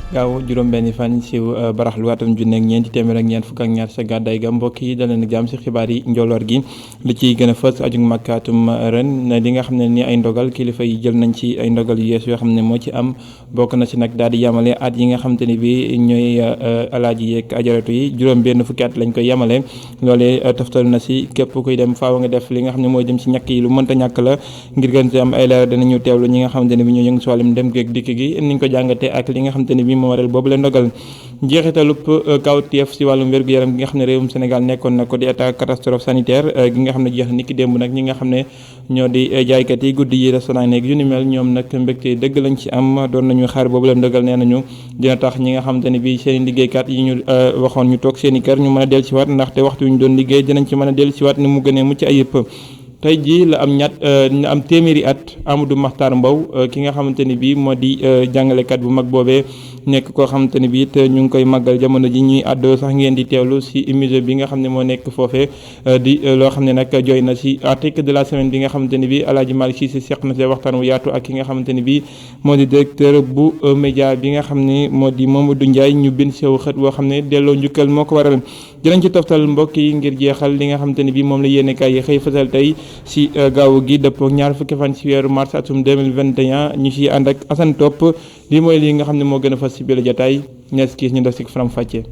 gaaw juróom-benni fan ci baraxlu atum junne ak ñeenti téeméer ak ñeent fukk ak ñaar sa gàddaay ga mbokk yi daleen ak jàmm ci xibaar yi njolloor gi li ciy gën a fës aju màkkaatum ren li nga xam ne ni ay ndogal kilifa yi jël nañ ci ay ndogal yu yees yoo xam ne moo ci am bokk na ci nag daal di yamale at yi nga xam te ni bi ñooy alaaji yeeg ajaratu yi juróom benn fukki at lañ koy yamale loolee toftal na ci képp kuy dem faaw nga def li nga xam ne mooy dem ci ñàkk yi lu mënta ñàkk la ngir gën ci am ay leer danañu teewlu ñi nga xamante ne bi ñoo yëngu ci wàllum dem geeg dikk gi niñ ko jàngatee ak li nga xamante ne bi moo waral boobu la ndogal njeexitalup kawteef ci wàllum wér-gu-yaram gi nga xam ne réewum Sénégal nekkoon na ko di état catastrophe sanitaire gi nga xam ne jeex na niki démb nag ñi nga xam ne ñoo di jaaykat yi guddi yi restaurant nekk yu ni mel ñoom nag mbégte dëgg lañ ci am doon nañu xaar boobu la ndogal nee nañu dina tax ñi nga xamante ne bi seen i liggéeykat yi ñu waxoon ñu toog seen i kër ñu mën a dellu si waat ndaxte waxtu wi ñu doon liggéey dinañ ci mën a dellu si waat ni mu gënee mucc ayib tey jii la am téeméeri at Amadou Mahtar Mbow ki nga xamante ni bii moo di jàngalekat bu mag boobee nekk koo xamante ni bii it ñu ngi koy màggal jamono ji ñuy àddoo sax ngeen di teewlu si musée bi nga xam ne moo nekk foofee di loo xam ne nag jooy na si article de la semaine bi nga xamante ni bii El Hadj Malick Cissé seq na see waxtaan wu yaatu ak ki nga xamante ni bii moo di directeur bu média bi nga xam ne moo di Mamadou Ndiaye ñu bind sew xët boo xam ne delloo njukkal moo ko waral dinañ ci toftal mbokk yi ngir jeexal li nga xamante ni bii moom la yéene kaay yi xëy fasal tey si gaawu gi dëppoo ñaar fukki fan ci weeru mars atum 2021 ñu ciy ànd ak Assane Top lii mooy lii nga xam ne moo gën a fas ci biir jotaay ñees kiis ñu def ci faram fàccee.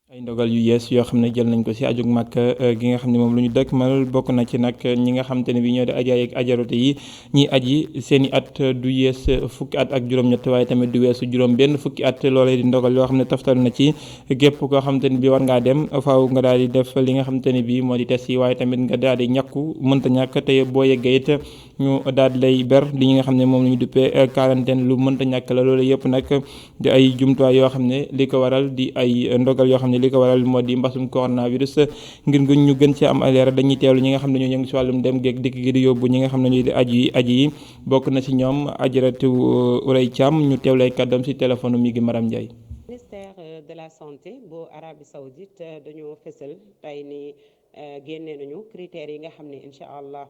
ay ndogal yu yees yoo xam ne jël nañ ko ci ajug màkk gi nga xam ne moom lu ñu dëkk mal bokk na ci nag ñi nga xam te ne bi ñoo di ajaay ak ajarote yi ñiy aji seen i at du yees fukki at ak juróom-ñett waaye tamit du weesu juróom benn fukki at loolee di ndogal yoo xam ne taftal na ci gépp koo xam te ne bi war ngaa dem faaw nga daal di def li nga xam te ne bi moo di test yi waaye tamit nga daal di ñàkku mënta ñàkk te boo yeggee it ñu daal di lay ber li nga xam ne moom la ñu duppee quarantaine lu mënta ñàkk la loolu yëpp nag di ay jumtuwaay yoo xam ne li ko waral di ay ndogal yoo xam ne li ko waral moo di mbasum coronavirus ngir ñu gën ci am ay leeral dañuy teewlu ñi nga xam ne ñoo yëngu ci wàllum dem geeg dikk gi di yóbbu ñi nga xam ne ñoo di aji yi bokk na ci ñoom ajaratu Uray Thiam ñu teewlu ay kàddoom ci téléphone mi ngi Maram Ndiaye. Ministère de la santé bu Arabie Saoudite dañoo fësal tey ni génne nañu critères yi nga xam ne incha allah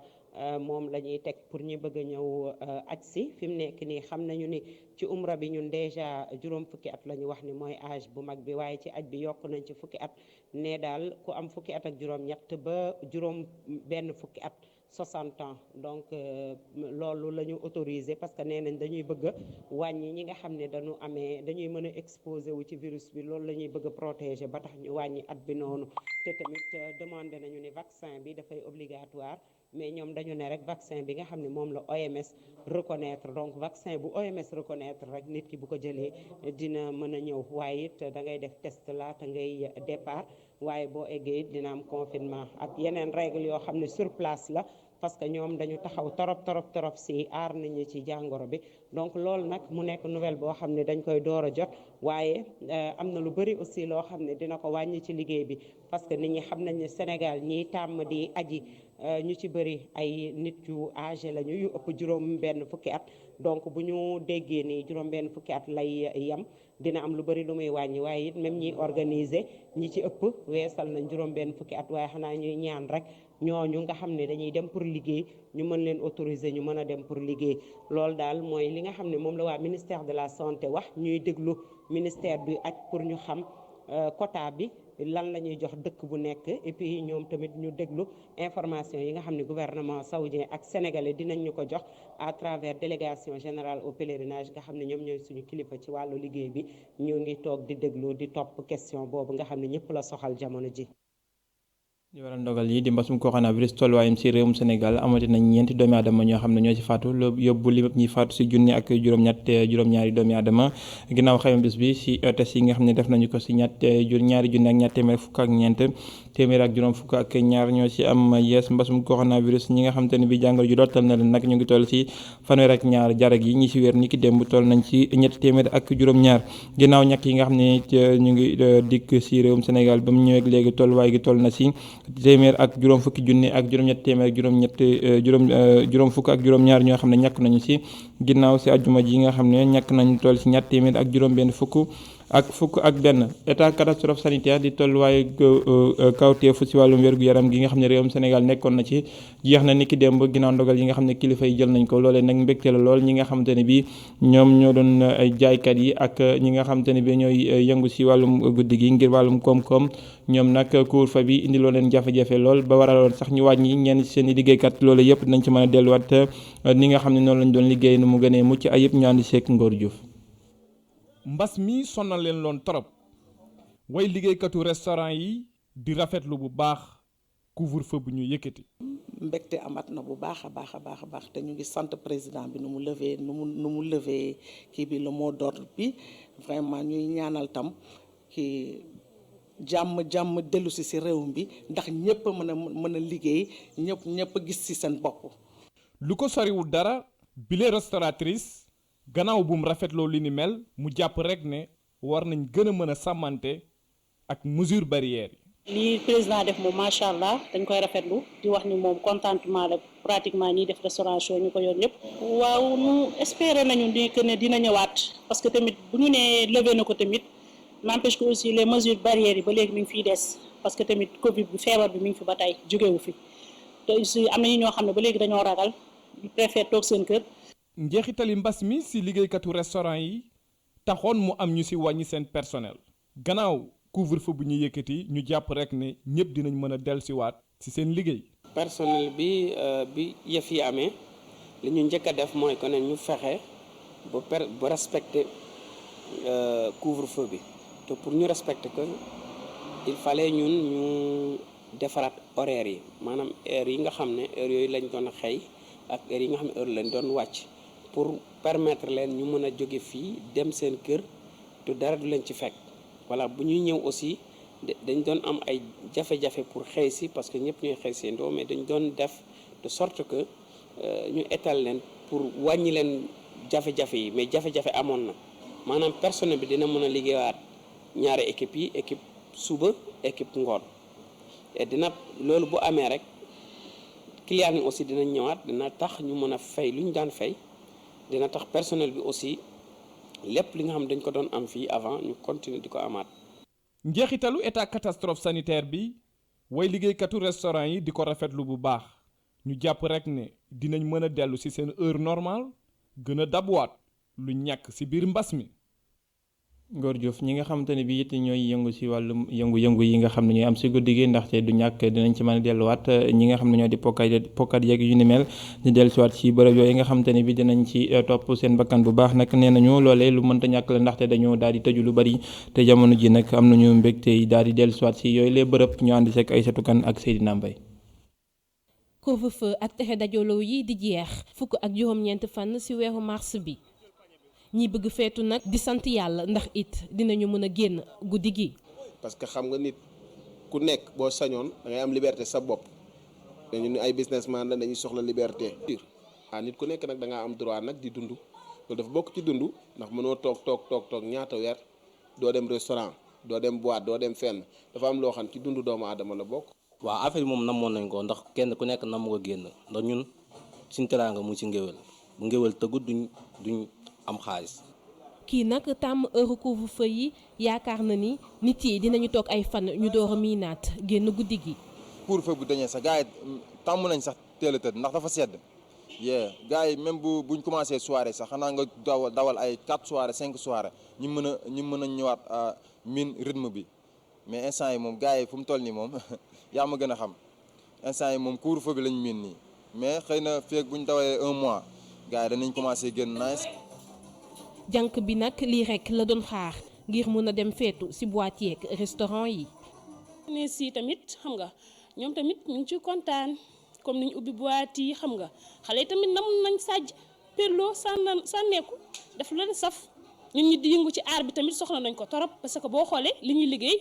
moom la ñuy teg pour ñu bëgg a ñëw aj si fi mu nekk nii xam nañu ni ci umra bi ñun déjà juróom fukki at la ñu wax ni mooy âge bu mag bi waaye ci aj bi yokk nañ ci fukki at ne daal ku am fukki at ak juróom-ñett ba juróom benn fukki at 60 ans donc loolu la ñu autorisé parce que nee nañ dañuy bëgg a wàññi ñi nga xam ne dañuy mën a exposé wu ci virus bi loolu la ñuy bëgg a protéger ba tax ñu wàññi at bi noonu te tamit demandé nañu ni vaccin bi dafay obligatoire mais ñoom dañu ne rek vaccin bi nga xam ne moom la OMS reconnaître donc vaccin bu OMS reconnaître rek nit ki bu ko jëlee dina mën a ñëw waaye it da ngay def test laata ngay départ waaye boo eggee it dina am confinement ak yeneen règle yoo xam ne sur place la parce que ñoom dañu taxaw torop si aar nañu ci jàngoro bi donc loolu nag mu nekk nouvelle boo xam ne dañ koy door a jot waaye am na lu bëri aussi loo xam ne dina ko wàññi ci liggéey bi parce que nit ñi xam nañ ne Sénégal ñiy tàmm di aji ñu ci bëri ay nit yu âgé lañu yu ëpp juróom benn fukki at donc bu ñu déggee ni juróom benn fukki at lay yem dina am lu bëri lu muy wàññi waaye it même ñi organiser ñi ci ëpp weesal nañ juróom benn fukki at waaye xanaa ñuy ñaan rek ñooñu nga xam ne dañuy dem pour liggéey ñu mën leen autoriser ñu mën a dem pour liggéey loolu daal mooy li nga xam ne moom la waa ministère de la santé wax ñuy déglu ministère bi aj pour ñu xam quota bi lan la ñuy jox dëkk bu nekk et puis ñoom tamit ñu déglu information yi nga xam ne gouvernement saoudien ak sénégalais dinañ ñu ko jox à travers délégation générale au pèlerinage nga xam ne ñoom ñooy suñu kilifa ci wàllu liggéey bi ñu ngi toog di déglu di topp question boobu nga xam ne ñëpp la soxal jamono ji. li waral ndogal yi di mbasum coronavirus tolluwaayam ci réewum Sénégal amati nañ ñeenti doomi aadama ñoo xam ne ñoo ci faatu yóbbu limab ñi faatu ci junni ak juróom-ñaari doomi aadama ginnaaw xayma bis bi ci test yi nga xam ne def nañu ko ci ñaari junni ak ñaar téeméer fukk ak ñeent téeméer ak juróom fukk ak ñaar ñoo ci am yees mbasum coronavirus. ñi nga xamante ne bi jàngoro ju dootal na leen nag ñu ngi toll ci fanweer ak ñaar jarag yi ñi ci wér ni ki démb toll nañ ci ñetti téeméer ak juróom-ñaar ginnaaw ñàkk yi nga xam ne ñu ngi dikk ci réewum Sénégal ba mu ñëwee léegi tolluwaay gi toll na ci téeméer ak juróom fukki junni ak juróom-ñett téeméer ak juróom fukk ak juróom-ñaar ñoo xam ne ñàkk nañu ci ginnaaw ci ajjuma ji nga xam ne ñàkk nañu toll ci ñett téeméer ak juróom benn fukk ak benn état catastrophe sanitaire di tolluwaay kawteefu ci wàllum wér-gu-yaram gi nga xam ne réewum Sénégal nekkoon na ci jeex na niki démb ginnaaw ndogal yi nga xam ne kilifa yi jël nañ ko loolee nag mbégte la lool ñi nga xamante ne bi ñoom ñoo doon ay jaaykat yi ak ñi nga xamante ne bi ñooy yëngu ci wàllum guddi gi ngir wàllum koom-koom ñoom nag couvre-feu bi indi loo leen jafe-jafe lool ba waraloon sax ñu wàññi ñenn ci seen i liggéeykat loolu yëpp nañ ci mën a delluwaat ni nga xam ne noonu lañ doon liggéey nu mu gënee mucc ayib ñu àndi seek Ngor Diouf. mbas mi sonal leen loon torop way liggéeykatu restaurant yi di rafetlu bu baax couvre-feu bu ñu yëkkati. mbégte amat na bu baax a baax te ñu ngi sant président bi nu mu levé kii bi le mot d'ordre bi vraiment ñuy ñaanal tam kii jàmm dellu si réew mi ndax ñëpp mën a liggéey ñëpp gis ci seen bopp. lu ko soriwul dara bile restauratrice gannaaw bu mu rafetloo li ni mel mu jàpp rek ne war nañ gën a mën a sàmmante ak mesure barrière yi. lii président def moom macha allah dañ koy rafetlu di wax ni moom contentement la pratiquement ñiy def restauration ñu ko yor ñëpp. waaw nu espérer nañu ni que ne dina ñëwaat parce que tamit bu ñu nee levé na ko tamit n'empêche que aussi les mesures barrières yi ba léegi mi ngi fiy des parce que tamit Covid bi feebar bi mi ngi fi ba tey jógewu fi te aussi am na ñoo xam ne ba léegi dañoo ragal di préfère toog seen kër. njeexitali mbas mi ci liggéeykatu restaurant yi taxoon mu am ñu ci wàññi seen personnel gannaaw couvre-feu bu ñu yëkkati ñu jàpp rek ne ñëpp dinañ mën a dellusiwaat ci seen liggéey. personnel bi yëf yi amee li ñu njëkk a def mooy que ne ñu fexe ba respecter couvre-feu bi te pour ñu respecter ko il fallait ñun ñu defaraat horaire yi maanaam heure yi nga xam ne heure yooyu lañ doon xëy ak heure yi nga xam ne heure lañ doon wàcc pour permettre leen ñu mën a jóge fii dem seen kër te dara du leen ci fekk. voilà bu ñuy ñëw aussi dañ doon am ay jafe-jafe pour xëy si parce que ñëpp ñooy xëy si ndoo mais dañ doon def de sorte que ñu étal leen pour wàññi leen jafe-jafe yi mais jafe-jafe amoon na maanaam personnel bi dina mën a liggéeyaat ñaari équipe yi équipe suba équipe ngoon et dina loolu bu amee rek client yi aussi dinañ ñëwaat dina tax ñu mën a fay lu ñu daan fay dina tax personnel bi aussi lépp li nga xam dañ ko doon am fii avant ñu continuer di ko amaat. njeexitalu état catastrophe sanitaire bi way liggéeykatu restaurant yi di ko rafetlu bu baax ñu jàpp rek ne dinañ mën a dellu ci seen heure normale gën a dabuwaat lu ñàkk ci biir mbas mi. Ngor Diouf ñi nga xamante ne bii it ñooy yëngu ci wàllum yëngu-yëngu yi nga xam ne ñooy am ci guddi gi ndaxte du ñàkk dinañ ci mën a delluwaat ñi nga xam ne ñoo di pokkat yeeg yu ni mel di dellusiwaat ci bërëb yooyu nga xamante ne bii dinañ ci topp seen bakkan bu baax nag nee nañu loolee lu mënta ñàkk la ndaxte dañoo daal di tëju lu bari te jamono ji nag am nañu mbégte yi daal di dellusiwaat ci yooyu les bërëb ñu ànd seeg Aïssatou Kane ak Seydina Mbaye. couvre-feu ak tere dajaloo yi di jeex fukk ak juróom-ñeent fan ci weeru mars bi. ñi bëgg feetu nag di sant yàlla ndax it dinañu mën a génn guddi gi. parce que xam nga nit ku nekk boo sañoon da ngay am liberté sa bopp dañu ne ay businessman la dañuy soxla liberté. nit ku nekk nag da ngaa am droit nag di dund loolu dafa bokk ci dund ndax mënoo toog ñaata weer doo dem restaurant doo dem boîte doo dem fenn dafa am loo xam ci dund doomu aadama la bokk. waaw affaire bi moom namoon nañ ko ndax kenn ku nekk nam ko génn ndax ñun suñ teraanga mu ci ngéwél bu ngéwél tëggut duñ am xaalis. kii nag tàmm heure couvre-feu yi yaakaar na ni nit yi dinañu toog ay fan ñu door a miinaat génn guddi gi. couvre-feu bu dañee sax gars yi tàmm nañ sax teel a tëdd ndax dafa sedd gars yi même buñ commencé soirée sax xanaa nga dawal ay 4 soirées 5 soirées ñu mën a ñëwaat miin rythme bi mais instant yi moom gars yi fu mu toll nii moom yaa ma gën a xam instant yi moom couvre-feu bi lañ miin nii mais xëy na feeg buñ dawalee 1 mois gars yi danañ commencé génn nice. jànk bi nag lii rekk la doon xaar ngir mun a dem feetu ci boîte yeeg restaurant yi. ne si tamit xam nga ñoom tamit ñu ngi ci kontaan comme niñ ubbi boîte yi xam nga xale yi tamit nam nañ sàjj perloo sànneeku def leen saf ñun ñi di yëngu ci aar bi tamit soxla nañ ko torop parce que boo xoolee li ñuy liggéey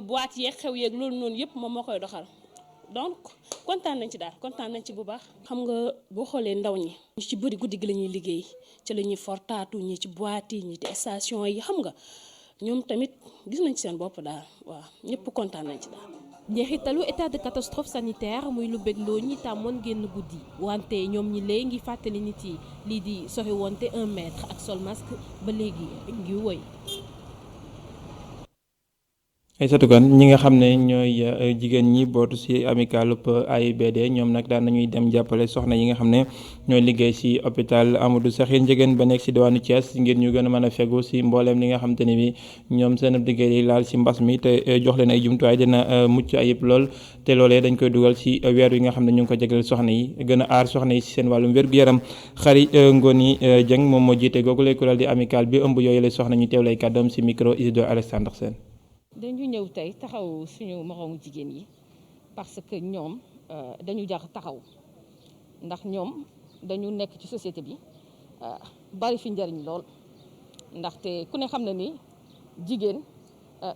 boîte yeeg xew yeeg loolu noonu yëpp moom moo koy doxal donc kontaan nañ ci daal kontaan nañ ci bu baax. xam nga boo xoolee ndaw ñi ñu ci bëri guddi gi la ñuy liggéey ci la ñuy fortaatu ñi ci boîte yi ñi ci station yi xam nga ñoom tamit gis nañ ci seen bopp daal waaw ñëpp kontaan nañ ci daal. njeexitalu état de catastrophe sanitaire muy lu bégloo ñi tàmmoon génn guddi wante ñoom ñi léegi ngi fàttali nit yi lii di sori wonte 1 mètre ak sol masque ba léegi ngi woy. Aïssatou Kane ñi nga xam ne ñooy jigéen ñi bootu ci amicalup AIBD ñoom nag daan nañuy dem jàppale soxna yi nga xam ne ñooy liggéey ci hôpital Amadou Sakhir Ndiéguène ba nekk ci diwaanu Thiès ngir ñu gën a mën a fegu ci mbooleem li nga xam te ne bi ñoom seen liggéey yi laal ci mbas mi te jox leen ay jumtuwaay dina mucc ayib lool te loolee dañ koy dugal ci weer yi nga xam ne ñu ngi ko jagleel soxna yi gën a aar soxna yi ci seen wàllum wér-gu-yaram Khary Ngoni Dieng moom moo jiite googu lay kuréel di amical bi ëmb yooyu la soxna ñu teew lay kàddoom ci micro Isidore Alexandre Sène. dañu ñëw tey taxaw suñu moroomu jigéen yi parce que ñoom dañu jar taxaw ndax ñoom dañu nekk ci société bi bari fi njariñ lool ndaxte ku ne xam na ni jigéen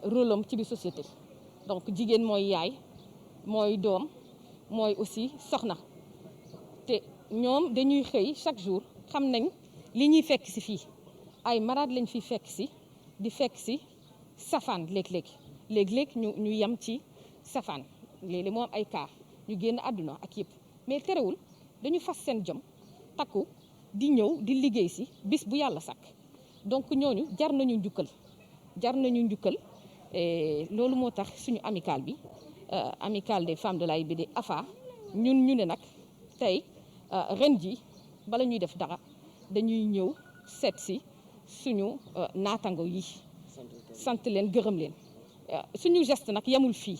rôle am ci biir société donc jigéen mooy yaay mooy doom mooy aussi soxna te ñoom dañuy xëy chaque jour xam nañ li ñuy fekk si fii ay malade lañ fi fekk si di fekk si safaan léeg-léeg ñu yem ci safaan léeg-léeg moo am ay cas ñu génn àdduna ak yëpp mais terewul dañu fas seen jom takku di ñëw di liggéey si bis bu yàlla sàkk donc ñooñu jar nañu njukkal loolu moo tax suñu amical bi amical des femmes de l'AIBD AFA ñun ñu ne nag tey ren ji bala ñuy def dara dañuy ñëw seet si suñu naatango yi sant leen gërëm leen suñu geste nag yemul fii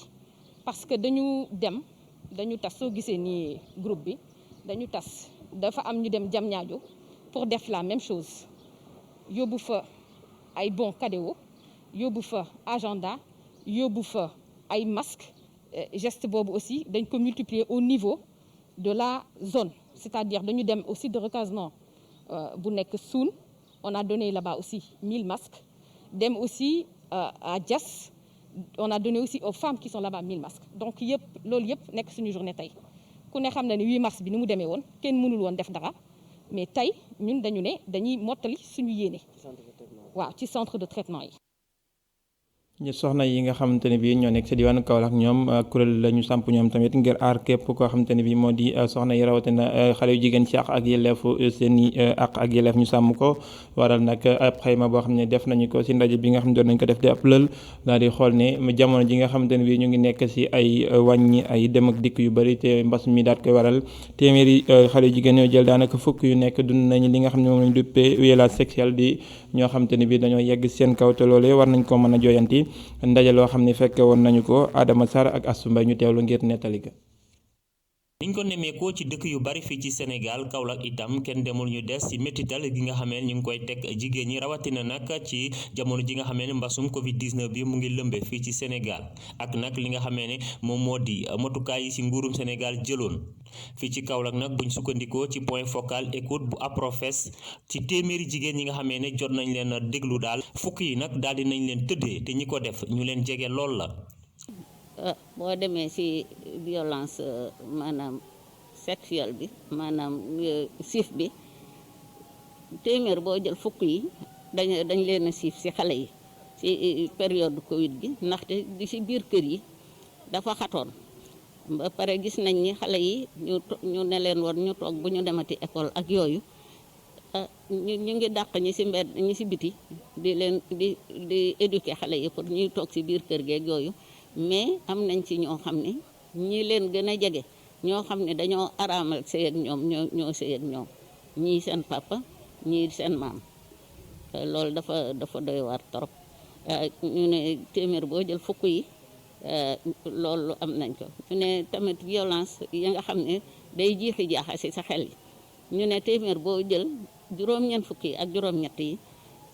parce que dañu tas soo gisee nii groupe bi dañu tas dafa am ñu dem Diamniadio pour def la même chose yóbbu fa ay bons cadeaux yóbbu fa agenda yóbbu fa ay masques geste boobu aussi dañ ko multiplier au niveau de la zone c'est-à-dire dañu dem au site de recasement bu nekk Soun on a donné là-bas aussi 1000 masques dem aussi à Diass on a donné aussi aux femmes qui sont là-bas 1000 masques donc loolu yëpp nekk suñu journée tey ku ne xam na ni 8 mars bi ni mu demee woon kenn mënul woon def dara mais tey ñun dañu ne dañuy mottali suñu yéene waaw ci centre de traitement yi. ñu soxna yi nga xamante ne bii ñoo nekk ci diwaanu Kaolack ñoom kuréel la ñu samp ñoom tamit ngir aar képp koo xamante ne bii moo di soxna yi rawatina xale yu jigéen ci àq ak yelleefu seen i àq ak yelleef ñu sàmm ko waral nag ab xayma boo xam ne def nañu ko ci ndaje bi nga xam ne doon nañu ko def di ab lël daal di xool ne jamono ji nga xamante ne bii ñu ngi nekk ci ay wàññi ay dem ak dikk yu bari te mbas mi daal koy waral téeméeri xale yu jigéen ñoo jël daanaka fukk yu nekk dund nañu li nga xam ne moom lañu duppee violence sexuelle di ñoo xamante ne bii dañoo yegg seen kaw te loolee war nañ ko mën a jooyanti ndaje loo xam ne fekke woon nañu ko Adama Sarr ak Assou Mbaye ñu teewlu ngir nettali ga niñ ko nemmeekoo ci dëkk yu bari fii ci Sénégal Kaolack itam kenn demul ñu des ci métital gi nga xamee ñu ngi koy teg jigéen ñi rawatina nag ci jamono ji nga xamee ne mbasum Covid 19 bi mu ngi lëmbe fii ci Sénégal ak nag li nga xamee ne moom moo di motukaay yi ci nguurum Sénégal jëloon fii ci Kaolack nag buñ sukkandikoo ci point focal écoute bu APROFES ci téeméeri jigéen ñi nga xamee ne jot nañ leen a déglu daal fukk yi nag daal di nañ leen tëddee te ñi ko def ñu leen jege lool la. boo demee ci violence maanaam sexuelle bi maanaam siif bi téeméer boo jël fukk yi dañ leen a siif ci xale yi ci période Covid gi ndaxte di ci biir kër yi dafa xatoon ba pare gis nañ ni xale yi ñu ne leen woon ñu toog bu ñu demati école ak yooyu ñu ngi dàq ñi ci mbedd ñi ci biti di leen di éduquer xale yi pour ñuy toog ci biir kër geeg yooyu mais am nañ ci ñoo xam ne ñi leen gën a jege ñoo xam ne dañoo araamal sëy ak ñoom ñoo sëy ak ñoom ñii seen papa ñii seen maam loolu dafa doy waar trop ñu ne téeméer boo jël fukk yi loolu am nañ ko ñu ne tamit violence yi nga xam ne day jiixi jaaxa ci sa xel yi ñu ne téeméer boo jël juróom-ñeent fukk yi ak juróom-ñett yi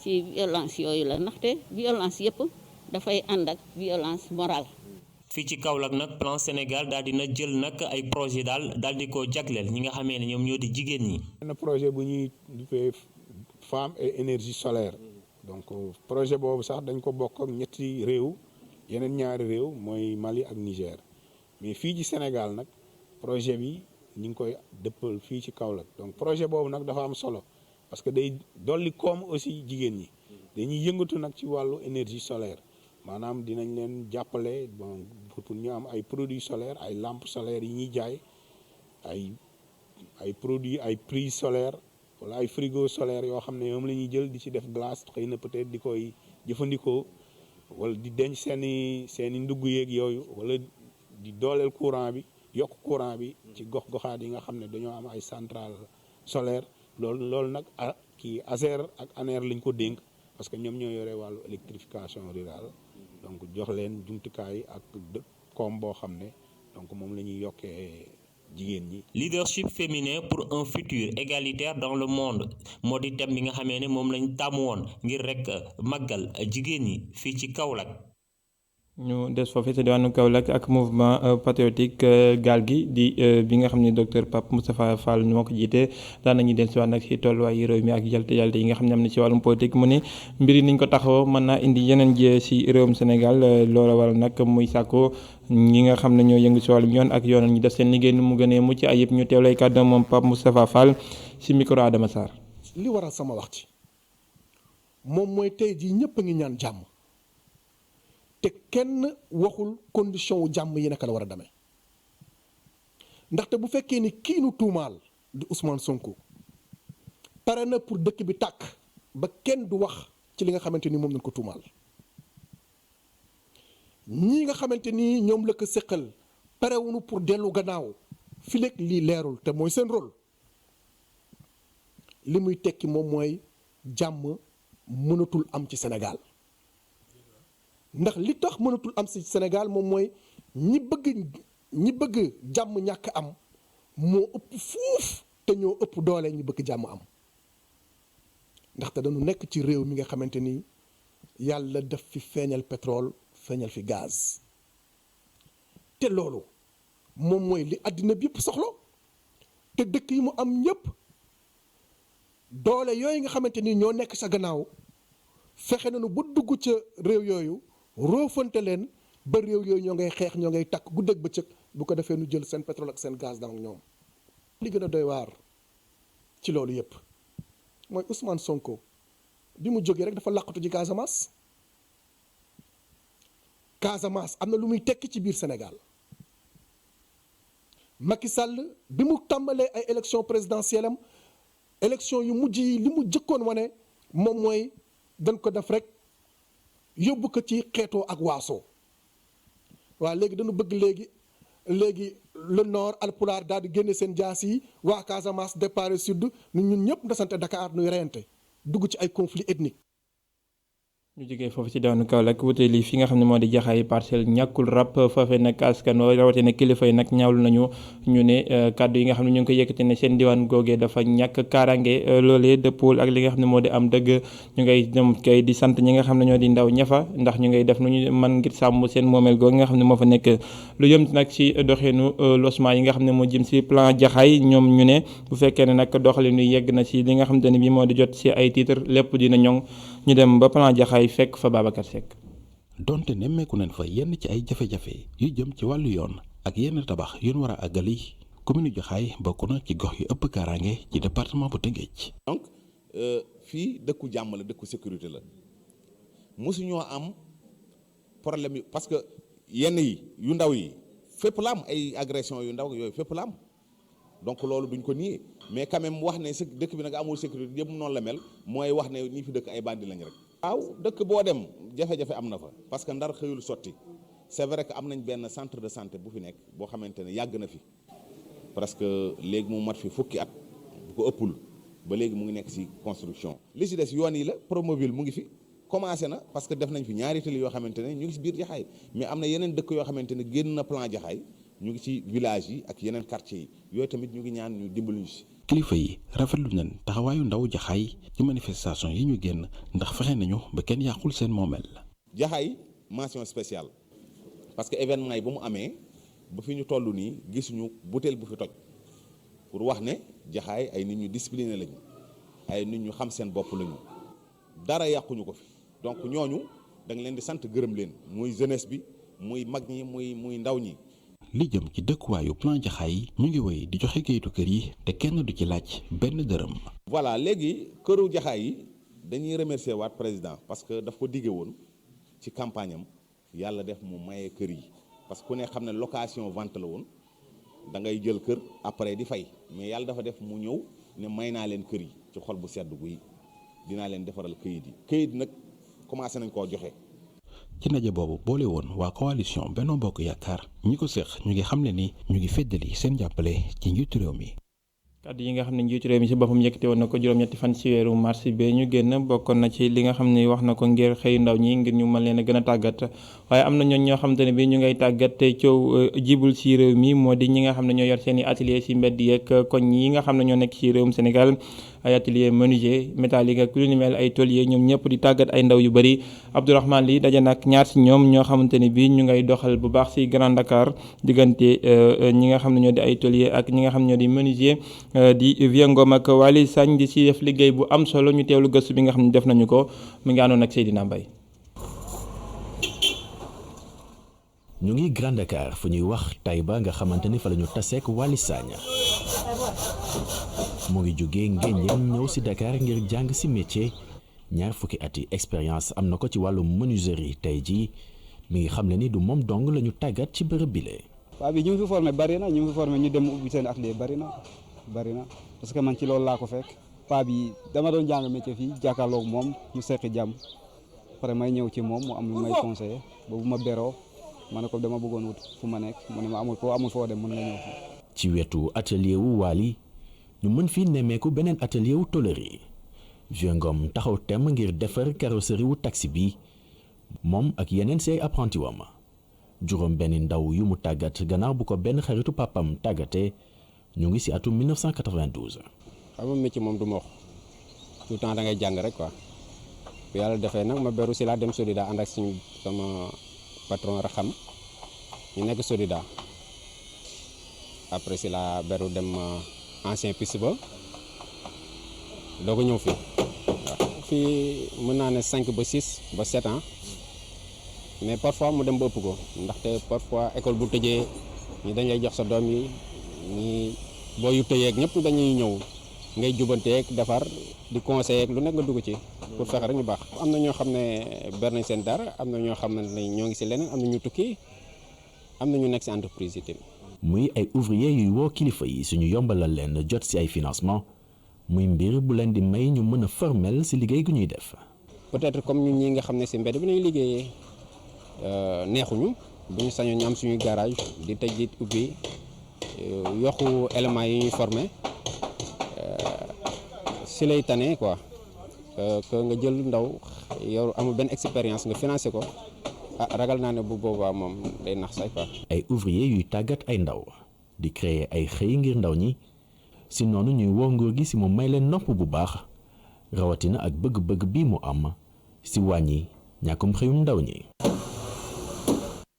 ci violence yooyu la ndaxte violence yëpp dafay ànd ak violence morale. fii ci Kaolack nag plan Sénégal daal dina jël nag ay projet daal di ko jagleel ñi nga xamee ne ñoom ñoo di jigéen ñi. benn projet bu ñuy duppee femme et énergie solaire donc projet boobu sax dañ ko bokk ak ñetti réew yeneen ñaari réew mooy Mali ak Niger mais fii ci Sénégal nag projet bi ñu ngi koy dëppal fii ci Kaolack donc projet boobu nag dafa am solo parce que day dolli koom aussi jigéen ñi dañuy yëngatu nag ci wàllu énergie solaire maanaam dinañ leen jàppale bon pour ñu am ay produits solaires ay lampes solaires yi ñuy jaay ay produits ay prises solaires wala ay frigo solaire yoo xam ne moom la ñuy jël di ci def glace xëy na peut-être di koy jëfandikoo wala di denc seeni ndugg yeeg yooyu wala di dooleel courant bi yokk courant bi ci gox-goxaat yi nga xam ne dañoo am ay centrale solaire loolu nag kii ASER ak ANER lañ ko dénk parce que ñoom ñoo yore wàllu électrification rurale donc jox leen jumtukaay ak koom boo xam ne donc moom la ñuy yokkee jigéen ñi. leadership féminin pour un futur égalitaire dans le monde moo di thème bi nga xamee ne moom lañ tàmm woon ngir rek màggal jigéen ñi fii ci Kaolack. ñu des foofu ci diwaanu Kaolack ak mouvement patriotique gaal gi di bi nga xam ne docteur Pape Moustapha Fall moo ko jiite daan nañu del si waat nag ci tolluwaayu réew mi ak yalte yi nga xam ne am na ci wàllum politique mu ne mbir yi niñ ko taxawoo mën naa indi yeneen jiyee ci réewum Sénégal loola waral nag muy sàkku ñi nga xam ne ñoo yëngu ci wàllum yoon ak yoonal ñu def seen liggéey nu mu gënee mucc ayib ñu teewlay kàddu moom Pape Moustapha Fall ci micro Adama Sarr. li waral sama wax ci moom mooy tey jii ñëpp a ngi ñaan jàmm. te kenn waxul condition wu jàmm yi naka la war a demee ndaxte bu fekkee ni kii nu tuumaal di Ousmane Sonko pare na pour dëkk bi tàkk ba kenn du wax ci li nga xamante ni moom lañ ko tuumaal ñii nga xamante ni ñoom la ko séqal parewuñu pour dellu gannaaw fi léegi lii leerul te mooy seen rôle li muy tekki moom mooy jàmm mënatul am ci Sénégal. ndax li tax mënatul am ci Sénégal moom mooy ñi bëgg jàmm ñàkk am moo ëpp fuuf te ñoo ëpp doole ñi bëgg jàmm am ndaxte dañu nekk ci réew mi nga xamante ni yàlla def fi feeñal pétrole feeñal fi gaz te loolu moom mooy li àddina bi yëpp soxla te dëkk yi mu am ñëpp doole yooyu nga xamante ni ñoo nekk sa gannaaw fexe nañu ba dugg ca réew yooyu roofante leen ba réew yooyu ñoo ngay xeex ñoo ngay takk guddeeg bëccëg bu ko defee nu jël seen pétrole ak seen gaz dans ñoom. li gën a doy waar ci loolu yëpp mooy Ousmane Sonko bi mu jógee rek dafa làqatu ci Casamance am na lu muy tekki ci biir Sénégal Macky Sall bi mu tàmbalee ay élection présidentielle am élection yu mujj yi li mu jëkkoon wane moom mooy dañ ko def rek. yóbbu ko ci xeetoo ak waasoo waa léegi dañu bëgg léegi le nord alpulaar daal di génne seen jaas yi waa Casamance départ sud ñun ñëpp ndasante Dakar nuy reyante dugg ci ay conflit ethnique ñu jógee foofu ci daanu Kaolack wutali fi nga xam ne moo di jaxaay parcelle ñàkkul rap foofee nag askan rawatina kilifa yi nag ñaawlu nañu ñu ne kàddu yi nga xam ne ñu ngi ko yëkkati ne seen diwaan googee dafa ñàkk kaaraange loolee dëppul ak li nga xam ne moo di am dëgg ñu ngay dem kay di sant ñi nga xam ne ñoo di ndaw ñafa ndax ñu ngay def nu ñu mën ngir sàmm seen moomeel googu nga xam ne moo fa nekk lu jëm nag ci doxinu logement yi nga xam ne moo jëm ci plan jaxaay ñoom ñu ne bu fekkee ne nag doxalinu yegg na ci li nga xamante ne bi moo di jot ci ay titre lépp dina ñoŋ ñu dem ba plan jaxaay fekk fa Babacar Seck. donte nemmeeku nañ fa yenn ci ay jafe-jafe yu jëm ci wàllu yoon ak yenn tabax yu ñu war a àggali commune Jaxaay bokk na ci gox yu ëpp kaaraange ci département bu Tëngéej. donc fii dëkku jàmm la dëkku sécurité la mosuñoo am problème yi parce que yenn yi yu ndaw yi fépp la am ay agression yu ndaw yooyu fépp la am donc loolu duñ ko nier mais quand même wax ne dëkk bi nag amul sécurité yëpp noonu la mel mooy wax ne ñi fi dëkk ay bandi lañ rek. waaw dëkk boo dem jafe-jafe am na fa parce que ndar xëyul sotti c'est vrai que am nañ benn centre de santé bu fi nekk boo xamante ne yàgg na fi parce que léegi mu mat fi fukki at bu ko ëppul ba léegi mu ngi nekk ci construction. li ci des yoon yi la Promoville mu ngi fi commencé na parce que def nañ fi ñaari tali yoo xamante ne ñu ngi ci biir Jaxaay mais am na yeneen dëkk yoo xamante ne génn na plan Jaxaay ñu ngi ci village yi ak yeneen quartier yi yooyu tamit ñu ngi ñaan ñu dimbali ñu ci. kilifa yi rafetlu nañ taxawaayu ndaw Jaxaay ci manifestation yi ñu génn ndax fexe nañu ba kenn yàqul seen moomeel. Jaxaay mention spéciale parce que événement yi ba mu amee ba fi ñu toll nii gisuñu butéel bu fi toj pour wax ne Jaxaay ay nit ñu discipliné lañu ay nit ñu xam seen bopp lañu dara yàquñu ko fi donc ñooñu da nga leen di sant gërëm leen muy jeunesse bi muy mag ñi muy ndaw ñi. li jëm ci dëkkuwaayu plan Jaxaay ñu ngi woy di joxe kayitu kër yi te kenn du ci laaj benn dërëm. voilà léegi këru Jaxaay yi dañuy remercier waat président parce que daf ko diggee woon ci campagne am yàlla def mu maye kër yi parce que ku ne xam ne location vente la woon da ngay jël kër après di fay mais yàlla dafa def mu ñëw ne may naa leen kër yi ci xol bu sedd guy dinaa leen defaral këyit yi këyit nag commencé nañ koo joxe. ci ndaje boobu boole woon waa coalition Benno Bokk Yaakaar ñi ko séq ñu ngi xamle ni ñu ngi feddali seen jàppale ci njiitu réew mi. kàddu yi nga xam ne njiitu réew mi ci boppam yëkkate woon na ko juróom-ñetti fan ci weeru mars bi ñu génn bokkoon na ci li nga xam ne wax na ko ngir xëy ndaw ñi ngir ñu mën leen a gën a tàggat waaye am na ñoo xamante ne bi ñu ngay tàggat te coow jibul ci réew mi moo di ñi nga xam ne ñoo yor seen i atelier ci mbedd yeeg koñ yi nga xam ne ñoo nekk ci réewum Sénégal ay atelier menuisier métallique ak lu ni mel ay tôlier ñoom ñëpp di tàggat ay ndaw yu bëri Abdourahmane Ly daje nag ñaar ci ñoom ñoo xamante ne bi ñu ngay doxal bu baax ci Grand Dakar diggante ñi nga xam ne ñoo di ay tôlier ak ñi nga xam ne ñoo di menuisier di Ngom ak Waly Sagne di ci def liggéey bu am solo ñu teewlu gëstu bi nga xam ne def nañu ko mu ngi àndoon ak Seydina Mbaye. ñu ngi Grand Dakar fu ñuy wax Taïba nga xamante ni fa la ñu taseek Waly Sagne mu ngi jógee Nguéniène ñëw ci Dakar ngir jàng ci métier ñaar fukki ati expérience am na ko ci wàllu menuiserie tey jii mi ngi xam ne ni du moom dong la ñu tàggat ci bërëb bile. waa bi ñu ngi fi formé bari na ñu ngi fi formé ñu dem ubbi seen atelier bari na parce que man ci loolu laa ko fekk paa bi dama doon jàng métier fii jàkkaarloog moom ñu seqi jàmm après may ñëw ci moom mu am lu may conseillé ba bu ma beroo ma ne ko dama bëggoon wut fu ma nekk mu ne ma amul foo dem mën nga ñëw fii. ci wetu atelier wu Waly ñu mën fii nemmeeku beneen atelier wu tôlerie Vieux Ngom taxaw temm ngir defar carrosserie wu taxi bi moom ak yeneen say apprenti wam juróom benn ndaw yu mu tàggat gannaaw bu ko benn xaritu papam tàggatee ñu ngi ci atum 1992. xam nga métier moom du ma wax tout le temps da ngay jàng rek quoi bu yàlla defee nag ma beru ci laa dem Sodida ànd ak suñu sama patron Raxam ñu nekk Sodida après ci laa beru dem ancien piste ba doo ko ñëw fii waaw fii mën naa ne 5 ba 6 ba 7 ans mais parfois mu dem ba ëpp ko ndaxte parfois école bu tëjee ñi dañ lay jox sa doom yi ñi boo yu tëyeeg ñëpp dañuy ñëw ngay jubanteeg defar di conseiller lu nekk nga dugg ci pour fexe rek ñu baax. am na ñoo xam ne ber nañ seen dara am na ñoo xam ne ñoo ngi ci leneen am na ñu tukki am na ñu nekk ci entreprise yi tamit. muy ay ouvrier yuy woo kilifa yi suñu yombalal leen jot ci ay financement muy mbir bu leen di may ñu mën a formel ci liggéey gu ñuy def. peut-être comme ñun ñi nga xam ne ci mbedd bi nañu liggéeyee neexuñu bu ñu sañoon ñu am suñuy garage di tëj di ubbi yokku éléments yi ñuy formé ci lay tane quoi que nga jël ndaw yow amul benn expérience nga financé ko ragal naa ne bu boobaa moom day nax say quoi. ay ouvrier yuy tàggat ay ndaw di créer ay xëy ngir ndaw ñi ci noonu ñuy woo nguur gi ci mu may leen nopp bu baax rawatina ak bëgg-bëgg bi mu am ci wàññi ñàkkum xëyum ndaw ñi.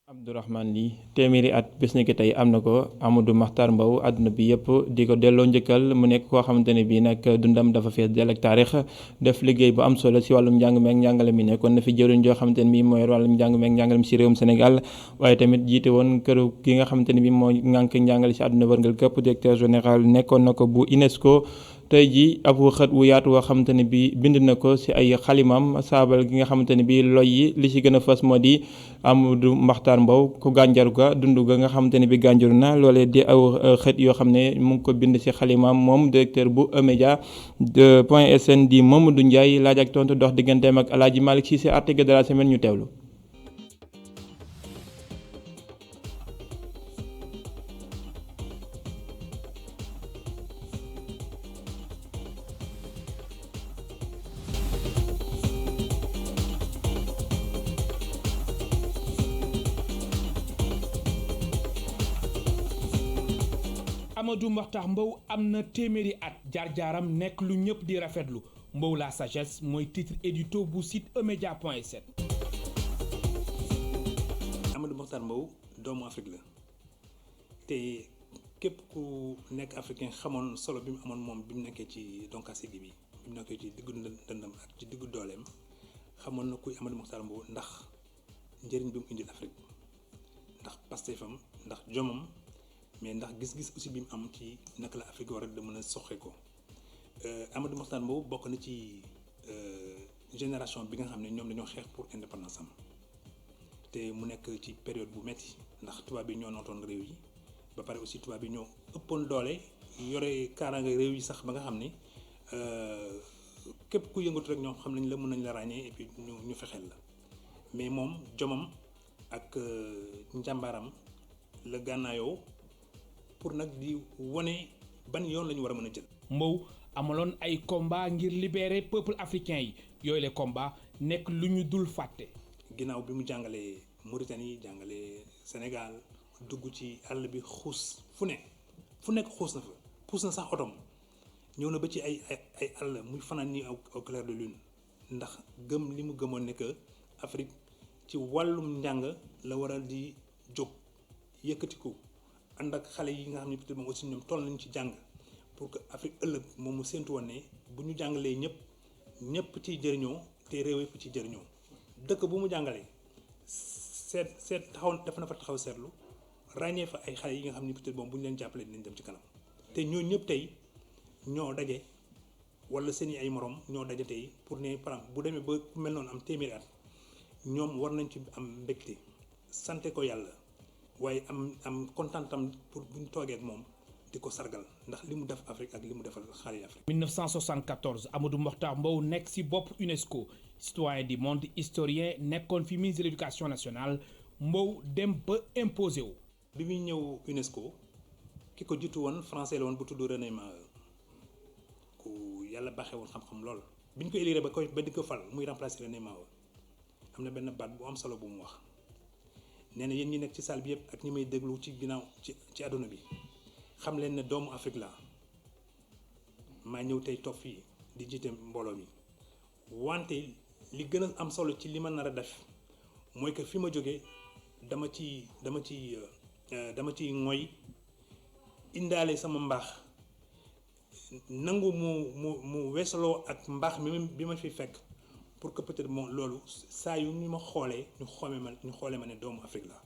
Abdourahmane Ly téeméeri at bés ni ki tey am na ko Amadou Mahtar Mbow àdduna bi yëpp di ko delloo njëkkal mu nekk koo xamante ne bii nag dundam dafa fees del ak taarix def liggéey bu am solo ci wàllum njàng meek njàngale mi nekkoon na fi jëriñ joo xamante ne bii mooy wàllum njàng meek njàngale mi ci réewum Sénégal waaye tamit jiite woon këru ki nga xamante ne bii moo ngànk njàngale ci àdduna wërngal këpp directeur général nekkoon na ko bu UNESCO. tey jii ab xët wu yaatu woo xamante ne bi bind na ko ci ay xalimam saabal gi nga xamante ne bi loy yi li ci gën a fës moo di Amadou Mahtar Mbow ku gànjaru ga dund ga nga xamante ne bi gànjaru na loolee di aw xët yoo xam ne mu ngi ko bind ci xalimam moom directeur bu E-Media point sn di Mamadou Ndiaye laaj ak tontu dox digganteem ak Alaaji Malick Cissé article de la semaine ñu teewlu. Amadou Mahtar Mbow am na téeméeri at jaar-jaaram nekk lu ñëpp di rafetlu Mbow la sagesse mooy titre édito bu site E-Media point sn. Amadou Mahtar Mbow doomu Afrique la te képp ku nekk africain xamoon solo bi mu amoon moom bi mu nekkee ci Doncaster bi bi mu nekkee ci diggu dëndam ak ci diggu dooleem xamoon na kuy Amadou Mahtar Mbow ndax njëriñ bi mu indil Afrique ndax pastéefam ndax jomam mais ndax gis-gis aussi bi mu am ci naka la Afrique war a mën a soxe ko Amadou Mahtar Mbow bokk na ci génération bi nga xam ne ñoom dañoo xeex pour indépendance am te mu nekk ci période bu metti ndax tubaab bi ñoo nootoon réew yi ba pare aussi tubaab bi ñoo ëppoon doole yore kaaraanga réew yi sax ba nga xam ne képp ku yëngatu rek ñoom xam nañ la mën nañ la ràññee et puis ñu fexeel la mais moom jomam ak njàmbaaram la gànnaayoo pour nag di wane ban yoon la ñu war a mën a jël. Mbow amaloon ay combat ngir libérer peuple africain yi yooyu les combats nekk lu ñu dul fàtte. ginnaaw bi mu jàngalee Mauritanie jàngalee Sénégal dugg ci àll bi xuus fu nekk xuus na fa puus na sax otom ñëw na ba ci ay àll muy fanaan ni au clair de lune ndax gëm li mu gëmoon ne que Afrique ci wàllum njàng la war a di jóg yëkkatiku ànd ak xale yi nga xam ne peut-être moom aussi ñoom toll nañu ci jàng pour que Afrique ëllëg moom mu séntu woon ne bu ñu jàngalee ñëpp ciy jëriñoo te réew yëpp ciy jëriñoo dëkk bu mu jàngalee seet taxaw def na fa taxaw seetlu ràññee fa ay xale yi nga xam ne peut-être moom bu ñu leen jàppalee dinañ dem ci kanam te ñooñu ñëpp tey ñoo daje wala seeni ay morom ñoo daje tey pour ne par exemple bu demee ba ku mel noonu am téeméeri at ñoom war nañ ci am mbégte sante ko yàlla waaye am kontaanam pour bu ñu toogee ak moom di ko sargal ndax li mu def Afrique ak li mu defal xale yi Afrique. 1974 Amadou Mahtar Mbow nekk ci bopp UNESCO citoyen du monde historien nekkoon fi ministre de l'éducation nationale Mbow dem ba imposé wu. bi muy ñëw UNESCO ki ko jiitu woon français la woon bu tudd René Maheu ku yàlla baaxee woon xam-xam lool bi ñu ko élire ba di ko fal muy remplacer René Maheu am na benn baat bu am solo bu mu wax nee na yéen ñi nekk ci salle bi yëpp ak ñi may déglu ci ginnaaw ci àdduna bi xam leen ne doomu Afrique la maa ñëw tey toog fii di jiite mbooloo mi wante li gën a am solo ci li ma nar a def mooy que fi ma jógee dama ci ngoy indaale sama mbaax nangu mu weesaloo ak mbaax bi ma fi fekk pour que peut-être moom loolu saa yu ñu ma xoolee ñu xoolee ma ne doomu Afrique la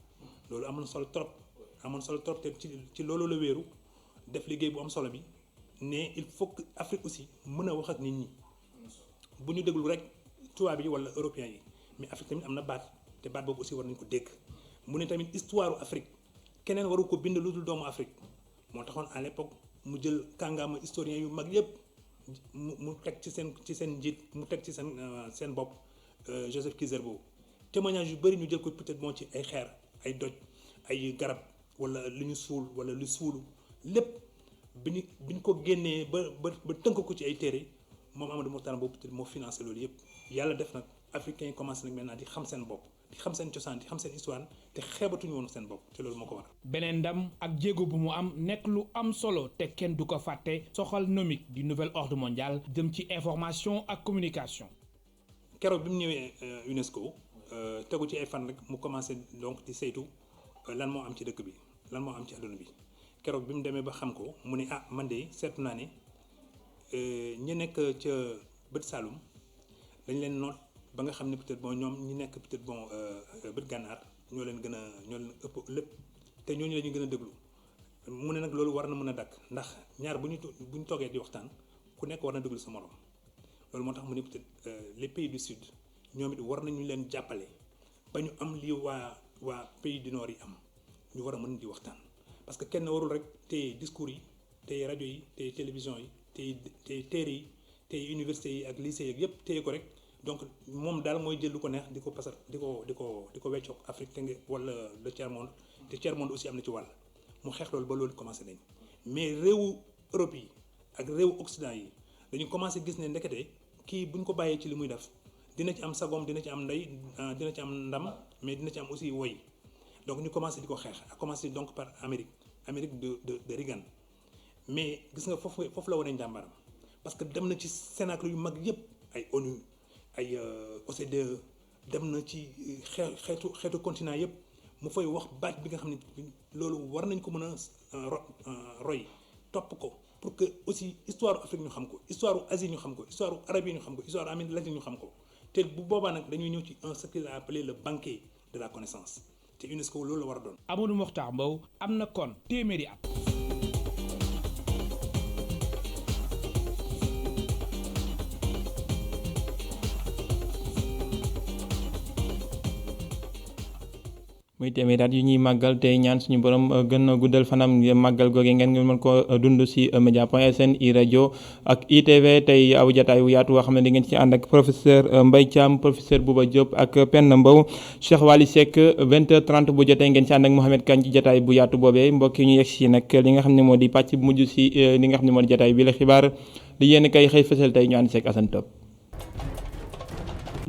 loolu amoon solo trop te ci loolu la wéeru def liggéey bu am solo bi ne il faut que Afrique aussi mën a wax ak nit ñi bu ñu déglu rek tubaab yi wala européens yi mais Afrique tamit am na baat te baat boobu aussi war nañ ko dégg mu ne tamit histoire Afrique keneen waru ko bind lu dul doomu Afrique moo taxoon à l'époque mu jël kàngaama historien yu mag yépp mu teg ci seen njiit mu teg ci seen bopp Joseph Kizerbo témoignage yu bëri ñu jël ko peut-être moo ci ay xeer ay doj ay garab wala lu ñu suul wala lu suulu lépp bi ñu ko génnee ba tënk ko ci ay téere moom Amadou Mahtar Mbow peut-être moo financé loolu yëpp yàlla def nag africains yi commencé nag maintenant di xam seen bopp di xam seen cosaan di xam seen histoire te xeebatuñu woon seen bopp te loolu moo ko waral. beneen ndam ak jéego bu mu am nekk lu am solo te kenn du ko fàtte soxal nomique du nouvel ordre mondial jëm ci information ak communication. keroog bi mu ñëwee UNESCO tegu ci ay fan rek mu commencé donc di saytu lan moo am ci dëkk bi lan moo am ci àdduna bi keroog bi mu demee ba xam ko mu ne man de seetu naa ne ñi nekk ca bët Saalum dañ leen noot ba nga xam ne peut-être bon ñoom ñi nekk peut-être bon bët gànnaar ñoo leen ëpp lépp te ñooñu la ñu gën a déglu mu ne nag loolu war na mën a dakk ndax ñaar bu ñu toogee di waxtaan ku nekk war na déglu sa morom loolu moo tax mu ne peut-être les pays du sud ñoom it war nañu leen jàppale ba ñu am lii waa pays du nord yi am ñu war a mën di waxtaan parce que kenn warul rek te discours yi te rajo yi te télévision yi te téere yi te université yi ak lycée yi yëpp téye ko rek donc moom daal mooy jël lu ko neex di ko pasar di ko weccoog Afrique te wala le tiers monde te tiers monde aussi am na ci wàll mu xeex loolu ba loolu commencé nañ mais réewu Europe yi ak réewu Occident yi dañu commencé gis ne ndekete kii bu ñu ko bàyyee ci li muy def dina ci am sagom dina ci am ndey dina ci am ndam mais dina ci am aussi woy donc ñu commencé di ko xeex a commencé donc par Amérique de Reagan mais gis nga foofu la wane njàmbaram parce que dem na ci cénacle yu mag yëpp ay ONU ay OCDE dem na ci xeetu continent yëpp mu fay wax baat bi nga xam ne loolu war nañ ko mën a roy topp ko pour que aussi histoire Afrique ñu xam ko histoire Asie ñu xam ko histoire Arabie ñu xam ko histoire Amérique latine ñu xam ko te bu boobaa nag dañuy ñëw ci ce qu'il a appelé le banquet de la connaissance te UNESCO loolu la war a doon. Amadou Mokhtar Mbow am na kon téeméeri at. muy téeméeri at yu ñuy màggal tey ñaan suñu borom gën a guddal fanam màggal googe ngeen mën ko dund si media.sn i rajo ak ITV tey aw jataay wu yaatu woo xam ne di ngeen ci ànd ak professeur Mbaye Thiam professeur Bouba Diop ak Penda Mbow Cheikh Wali Seck 20h30 bu jotee ngeen ci ànd ak Mohamed Kane ci jataay bu yaatu boobee mbokk yi ñu yegg si nag li nga xam ne moo di pàcc bu mujj si li nga xam ne moo di jataay bi la xibaar li yéen kay xëy fësal tey ñu ànd seeg Assane Top.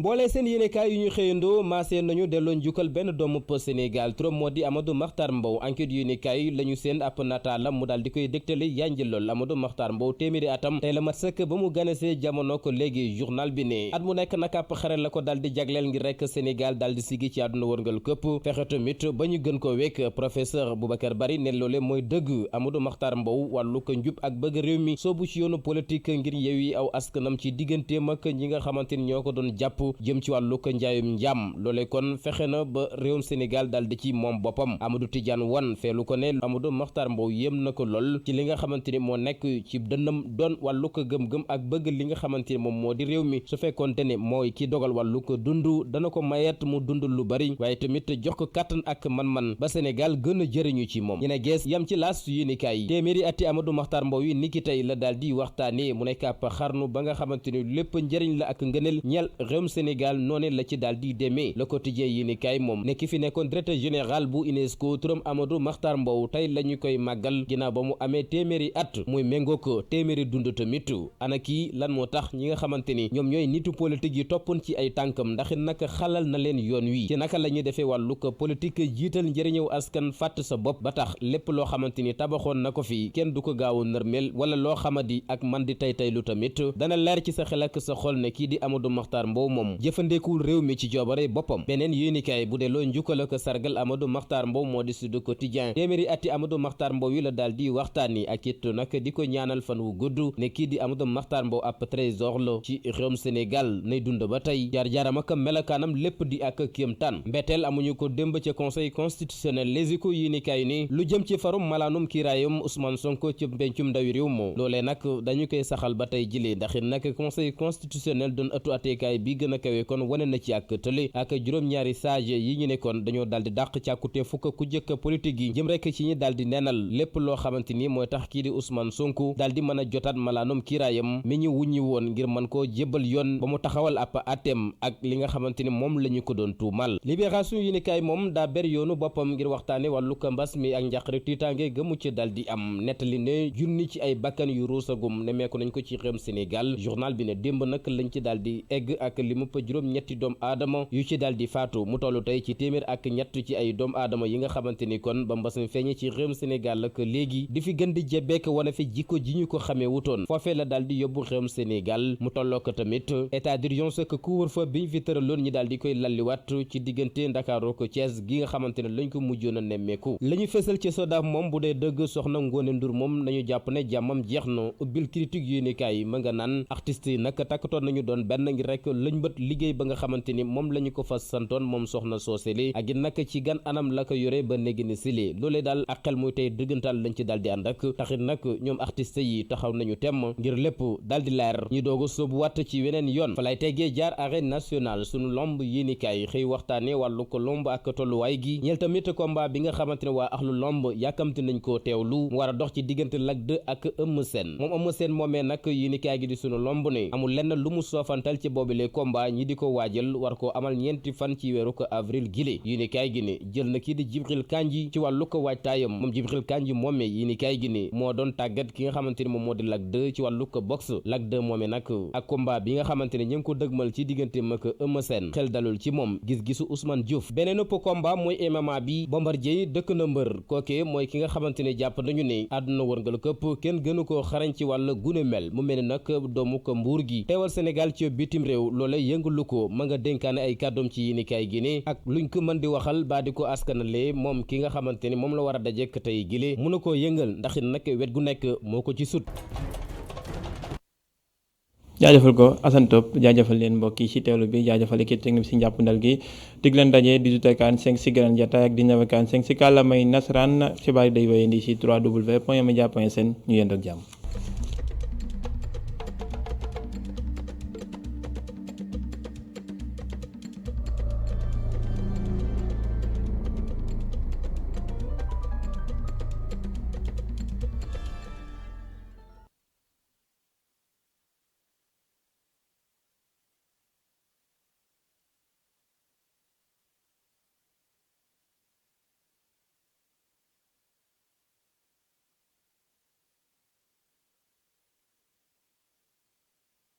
mboolee seen yéenekaay yu ñu xëyandoo maasee nañu delloo njukkal benn doomu Sénégal turam moo di Amadou Mahtar Mbow enquête yéenekaay lañu seen ab nataalam mu daal di koy dégtale yanji lool Amadou Mahtar Mbow téeméeri atam tey la mat sëkk ba mu ganesee jamono ko léegi journal bi ne at mu nekk nag ab xare la ko daal di jagleel ngir rek Sénégal daal di sigi ci àdduna wërngal këpp fexe tamit ba ñu gën ko wekk professeur Boubacar Bari ne loole mooy dëgg Amadou Mahtar Mbow wàllu ko njub ak bëgg réew mi soobu ci yoonu politique ngir yewi aw askanam ci digganteem ak ñi nga xamante ni ñoo ko doon jàpp jëm ci wàllu ko njaayum njaam loole kon fexe na ba réewum Sénégal daal di ci moom boppam Amadou Tidiane Wane feelu ko ne Amadou Mahtar Mbow yéem na ko lool ci li nga xamante ni moo nekk ci dënnam doon wàllu ko gëm-gëm ak bëgg li nga xamante ni moom moo di réew mi su fekkoonte ne mooy ki dogal wàllu ko dund dana ko mayet mu dund lu bari waaye tamit jox ko kàttan ak man-man ba Sénégal gën a jëriñu ci moom ñene gees yam ci laas yéenekaay yi téeméeri ati Amadou Mahtar Mbow yi niki tey la daal di waxtaane mu nekk ab xarnu ba nga xamante ni lépp njëriñ la ak ngëneel ñeel réewum Sénégal noone la ci daal di demee le quotidien yéenekaay moom ne ki fi nekkoon directeur général bu UNESCO turam Amadou Mahtar Mbow tey la ñu koy màggal ginnaaw ba mu amee téeméeri at muy méngoo ko téeméeri dund tamit ana kii lan moo tax ñi nga xamante ni ñoom ñooy nitu politique yi toppoon ci ay tànkam ndax naka xalal na leen yoon wi ci naka la ñuy defee wàllu ko politique jiital njëriñëw askan fàtt sa bopp ba tax lépp loo xamante ni tabaxoon na ko fi kenn du ko gaaw a nërmel wala loo xamadi ak man di tey lu tamit dana leer ci sa xel ak sa xol ne kii di Amadou Mahtar Mbow moom jëfandikul réew mi ci joobare boppam beneen yéenikaay bu delloo njukkal ak sargal Amadou Mahtar Mbow moo di Sud Quotidien téeméeri ati Amadou Mahtar Mbow yi la daal di waxtaani ak it nag di ko ñaanal fan wu gudd ne kii di Amadou Mahtar Mbow ab trésor la ci réewum Sénégal nay dund ba tey jaar-jaaram ak melakaanam lépp di ak kéemtaan mbetteel amuñu ko démb ca conseil constitutionnel Les Échos yéenikaay ni lu jëm ci farum malaanum kiiraayam Ousmane Sonko ci mbencum ndawi réew moo loolee nag dañu koy saxal ba tey jëlee ndax nag conseil constitutionnel doon ëttu atteekaay bi gën a kawe kon wane na ci ak tële ak juróom-ñaari sage yi ñu nekkoon dañoo daal di dàq càkkute fukk ku jëkk politique yi jëm rek ci ñi daal di neenal lépp loo xamante ni mooy tax kii di Ousmane Sonko daal di mën a jotaat malaanum kiiraayam mi ñu wuññi woon ngir mën koo jébbal yoon ba mu taxawal ab atem ak li nga xamante ni moom la ñu ko doon tuumal libération yi ni kaay moom daa ber yoonu boppam ngir waxtaane wàllu ko mbas mi ak njàqare tiitaange gëmu ci daal di am nettali ne junni ci ay bakkan yu ruusagum nemeeku nañ ko ci réewum Sénégal journal bi ne démb nag lañ ci daal di egg ak li mu juróom-ñetti doom aadama yu ci daal di faatu mu tollu tey ci téeméer ak ñett ci ay doom aadama yi nga xamante ni kon ba mbas mi feeñe ci réewum Sénégal ak léegi di fi gën di jebbeek wane fi jikko ji ñu ko xamee wutoon foofee la daal di yóbbu réewum Sénégal mu tolloo ko tamit état d'urgence ak couvre-feu bi ñu fi tëraloon ñi daal di koy lalliwaat ci diggante Ndakaaru ko Thiès gi nga xamante ne lañ ko mujjoon a nemmeeku la ñu fësal ci SODAV moom bu dee dëgg soxna Ngoone Ndour moom nañu jàpp ne jàmmam jeex na ubbil critique yéenekaay ma nga naan artistes yi nag takkatoon nañu doon benn ngir rek lañ bët liggéey ba nga xamante ni moom lañu ko fas santoon moom soxna sooseli ak it nag ci gan anam la ko yore ba néegi ni sili loolee daal ak xel muy tey dëggantaan lañ ci daal di ànd ak taxit nag ñoom artistes yi taxaw nañu temm ngir lépp daal di leer ñu doogu soobu watt ci weneen yoon fa lay teggee jaar arène nationale sunu lomb yéenikaay xëy waxtaane wàllu ko lomb ak tolluwaay gi ñeel tamit combat bi nga xamante ne waa axlu lomb yàkkamti nañ koo teewlu mu war a dox ci diggante Lac 2 ak Eumeu Sène moom Eumeu Sène moomee nag yéenikaay gi di sunu lomb ne amul lenn lu mu soofantal ci boobile combat ñi di ko waajal war koo amal ñeenti fan ci weeru ko avril gile yéenikaay gi ne jël na kii di Jibril Kanji ci wàllu ko waajtaayam moom Jibril Kanji moomee yéenikaay gi ne moo doon tàggat ki nga xamante ne moom moo di Lac 2 ci wàllu ko boxe Lac 2 moomee nag ak combat bi nga xamante ne ñu ngi ko dëgmal ci diggante mag Eumeu Sène xel dalul ci moom gis-gisu Ousmane Diouf beneen ëpp combat mooy MMA bi Bombardier dëkk na mbër kooke mooy ki nga xamante ne jàpp nañu ne àdduna wërngal këpp kenn gënu koo xarañ ci wàll gune mel mu mel ni nag doomu ko mbuur gi teewal Sénégal ci bitim réew loola yëngalu ko ma nga dénkaane ay kàddoom ci yéenekaay gi ne ak luñ ko mën di waxal baa di ko askanale moom ki nga xamante ni moom la war a dajek tey gile mun na koo yëngal ndax it nag wet gu nekk moo ko ci sut. jaajëfal ko Assane Top jaajëfal leen mbokk yi ci teewlu bi jaajëfal équipe technique si njàppandal gi dig leen daje 18h45 si Grand Diatta ak 19h45 si kàllaamay nasaraan xibaar yi day wéyandi si www.media.sn ñu yendoo ak jàmm.